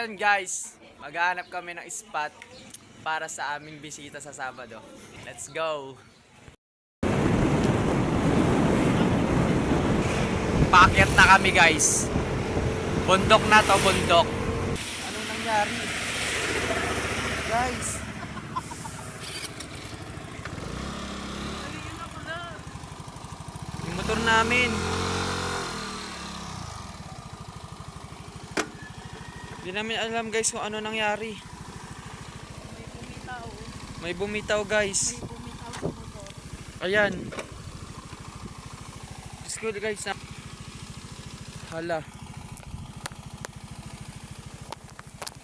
Ayun guys, maghahanap kami ng spot para sa aming bisita sa Sabado. Let's go! Paakyat na kami guys. Bundok na to, bundok. Anong nangyari? Guys. Yung motor namin. Hindi namin alam guys kung ano nangyari. May bumitaw guys. Ayan. Diyos ko guys na. Hala.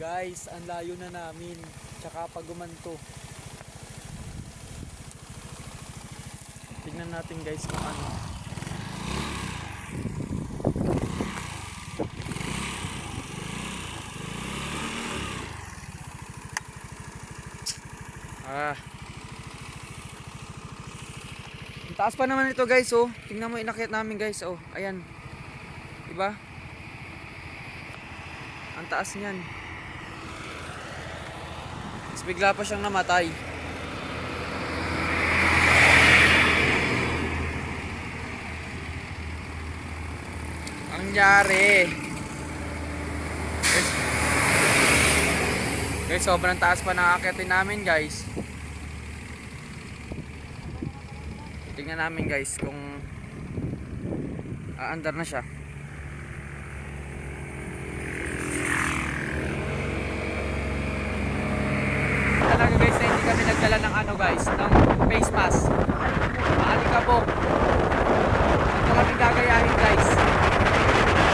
Guys, ang layo na namin. Tsaka pag gumanto. Tingnan natin guys kung ano. Ang taas pa naman ito guys, oh. Tingnan mo inakyat namin guys, oh. Ayan. Diba? Ang taas niyan. Tapos bigla pa siyang namatay. Ang nangyari. Guys, sobrang taas pa ng akyatin namin guys. Tingnan namin guys kung aandar na siya. Talaga guys na hindi kami nagdala ng ano guys, ng face mask. Maalikabok. Ito kami gagayahin guys.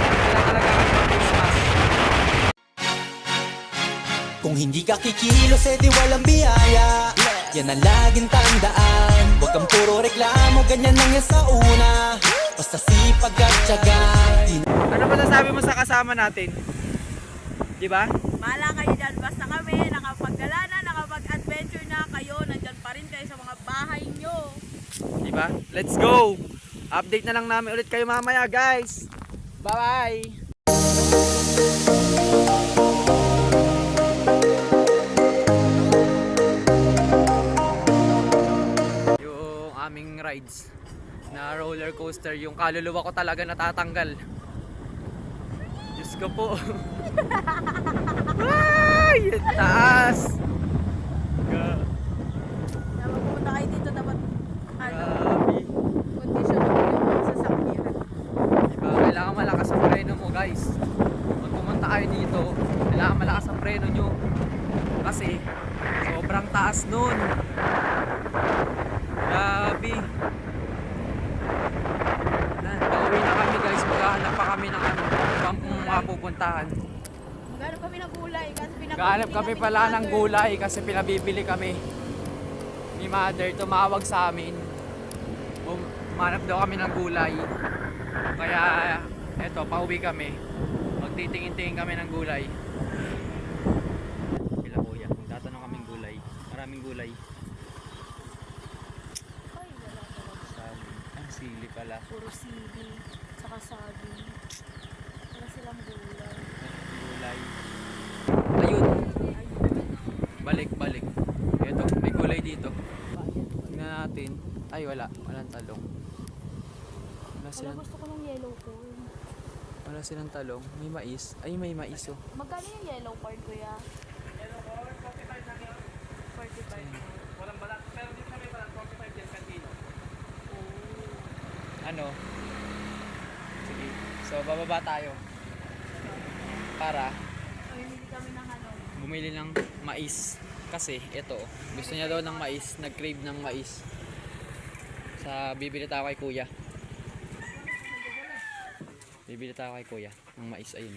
Kailangan talaga kami ng face mask. Kung hindi ka kikilos, edi walang biyaya. Yan ang laging tandaan. Huwag kang puro reklamo, ganyan lang yan sa una. Basta sipag at tiyaga. Ano ba sasabi mo sa kasama natin? Diba? Mahala kayo dyan, basta kami nakapag-gala na, nakapag-adventure na kayo, nandyan pa rin kayo sa mga bahay nyo. Diba? Let's go! Update na lang namin ulit kayo mamaya guys! Bye-bye! Yung aming rides na roller coaster, yung kaluluwa ko talaga natatanggal. Diyos ko po! Ay! Ang taas! Dapat pumunta kayo dito, dapat Grabe! condition ng mga sasakyan. Diba? Kailangan malakas ang preno mo guys. Kung pumunta kayo dito, kailangan malakas ang preno nyo. Kasi sobrang taas nun. Grabe. Pauwi na kami guys. Maghahanap pa kami ng ano, ibang mapupuntahan. Maghanap kami ng gulay kasi Maghahanap kami pala ng gulay kasi pinabibili kami ni mother. Tumawag sa amin. Umanap daw kami ng gulay. Kaya eto, pauwi kami. Magtitingin-tingin kami ng gulay. Pila kuya, kung tatanong kaming gulay. Maraming gulay. Ay, wala talaga. Sabi, ang sili pala. Puro sili, tsaka saging. Wala silang gulay. Gulay. Ayun. Balik. Eto, may gulay dito. Tingnan natin. Ay, walang talong. Wala Wala, silang, gusto ko ng yellow corn. wala silang talong. May mais. Ay, may mais oh. Magkano yung yellow corn, kuya? Yellow corn, 45 lang yun. 45. Walang balat, pero dito na may balat, 45 yan kantino. Ano? Sige. So, bababa tayo. Para Ay, hindi kami ng ano. bumili ng mais. Kasi, ito. Gusto niya daw ng mais. Nag-crave ng mais. Bibili tayo kay kuya. Bibili tayo kay kuya ng mais. Ayun.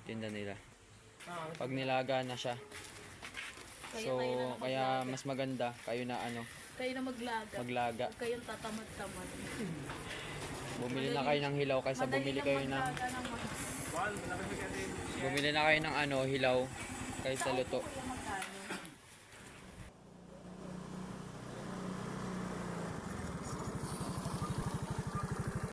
Tinda nila. Pag nilaga na siya. So, kaya mas maganda kayo na ano, Kayo na maglaga. maglaga. Huwag kayong tatamad-tamad. Bumili na kayo ng hilaw kaysa bumili kayo ng maglaga ng mais. bumili na kayo ng ano, hilaw kaysa luto.